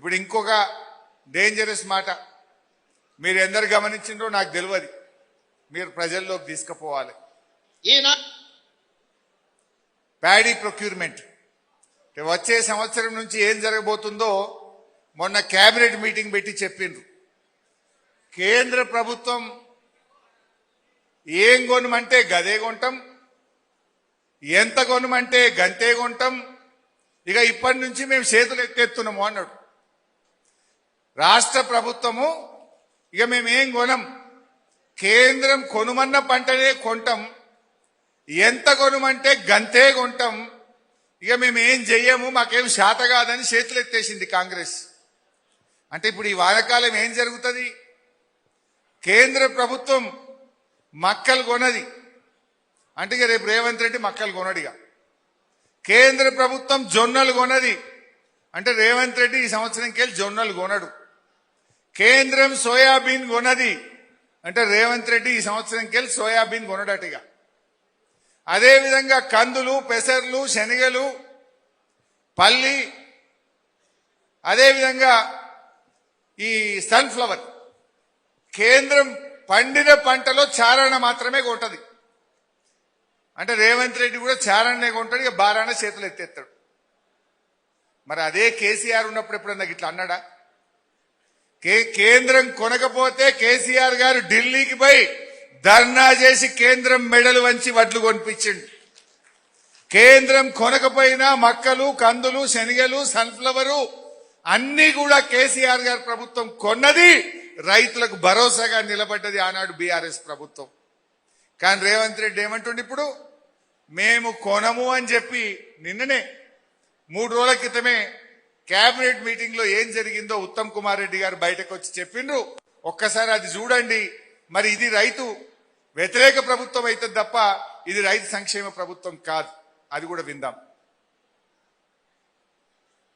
ఇప్పుడు ఇంకొక డేంజరస్ మాట మీరు ఎందరు గమనించిండ్రో నాకు తెలియదు, మీరు ప్రజల్లోకి తీసుకుపోవాలి. ప్యాడీ ప్రొక్యూర్మెంట్ వచ్చే సంవత్సరం నుంచి ఏం జరగబోతుందో మొన్న కేబినెట్ మీటింగ్ పెట్టి చెప్పిండ్రు. కేంద్ర ప్రభుత్వం ఏం కొనమంటే గదే కొంటాం, ఎంత కొనమంటే గంతే కొంటాం, ఇక ఇప్పటి నుంచి మేము చేతులు ఎత్తేస్తున్నాము అన్నాడు. రాష్ట్ర ప్రభుత్వము ఇక మేమేం కొనం, కేంద్రం కొనుమన్న పంటనే కొంటాం, ఎంత కొనుమంటే గంతే కొంటాం, ఇక మేమేం చెయ్యము, మాకేం శాత కాదని చేతులు ఎత్తేసింది కాంగ్రెస్. అంటే ఇప్పుడు ఈ వానకాలం ఏం జరుగుతుంది? కేంద్ర ప్రభుత్వం మక్కలు కొనది అంటే ఇక రేపు రేవంత్ రెడ్డి మక్కలు కొనడిగా. కేంద్ర ప్రభుత్వం జొన్నలు కొనది అంటే రేవంత్ రెడ్డి ఈ సంవత్సరంకి వెళ్ళి జొన్నలు కొనడు. కేంద్రం సోయాబీన్ కొనది అంటే రేవంత్ రెడ్డి ఈ సంవత్సరంకి వెళ్ళి సోయాబీన్ కొనడటిగా. అదేవిధంగా కందులు, పెసర్లు, శనగలు, పల్లి, అదేవిధంగా ఈ సన్ఫ్లవర్ కేంద్రం పండిన పంటలో చారణ మాత్రమే కొంటది అంటే రేవంత్ రెడ్డి కూడా చారణనే కొంటాడు, ఇక బారాన చేతులు ఎత్తేస్తాడు. మరి అదే కేసీఆర్ ఉన్నప్పుడు ఎప్పుడన్నా ఇట్లా అన్నాడా? కేంద్రం కొనకపోతే కేసీఆర్ గారు ఢిల్లీకి పోయి ధర్నా చేసి కేంద్రం మెడలు వంచి వడ్లు కొనిపించిండు. కేంద్రం కొనకపోయినా మక్కలు, కందులు, శనగలు, సన్ఫ్లవరు అన్ని కూడా కేసీఆర్ గారి ప్రభుత్వం కొన్నది, రైతులకు భరోసాగా నిలబడ్డది ఆనాడు బీఆర్ఎస్ ప్రభుత్వం. కానీ రేవంత్ రెడ్డి ఏమంటుండే ఇప్పుడు, మేము కొనము అని చెప్పి నిన్ననే 3 రోజుల క్రితమే కేబినెట్ మీటింగ్ లో ఏం జరిగిందో ఉత్తమ్ కుమార్ రెడ్డి గారు బయటకు వచ్చి చెప్పిండ్రు. ఒక్కసారి అది చూడండి. మరి ఇది రైతు వ్యతిరేక ప్రభుత్వం అవుతుంది తప్ప ఇది రైతు సంక్షేమ ప్రభుత్వం కాదు. అది కూడా విందాం.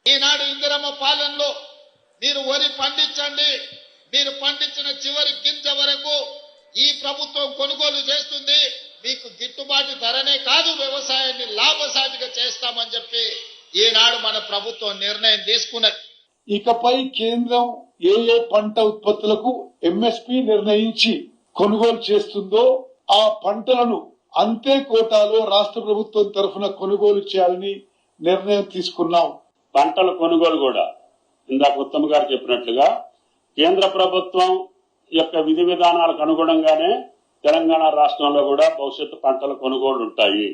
ఈనాడు ఇందిరమ్మ పాలనలో మీరు వరి పండించండి, మీరు పండించిన చివరి గింజ వరకు ఈ ప్రభుత్వం కొనుగోలు చేస్తుంది, మీకు గిట్టుబాటు ధరనే కాదు వ్యవసాయాన్ని లాభసాటిగా చేస్తామని చెప్పి ఈనాడు మన ప్రభుత్వం నిర్ణయం తీసుకున్నది. ఇకపై కేంద్రం ఏ ఏ పంట ఉత్పత్తులకు ఎంఎస్పి నిర్ణయించి కొనుగోలు చేస్తుందో ఆ పంటలను అంతే కోటాలో రాష్ట్ర ప్రభుత్వం తరఫున కొనుగోలు చేయాలని నిర్ణయం తీసుకున్నాం. పంటల కొనుగోలు కూడా ఇందాక ఉత్తమ్ గారు చెప్పినట్లుగా కేంద్ర ప్రభుత్వం యొక్క విధి విధానాలకు అనుగుణంగానే తెలంగాణ రాష్ట్రంలో కూడా భవిష్యత్తు పంటల కొనుగోలు ఉంటాయి.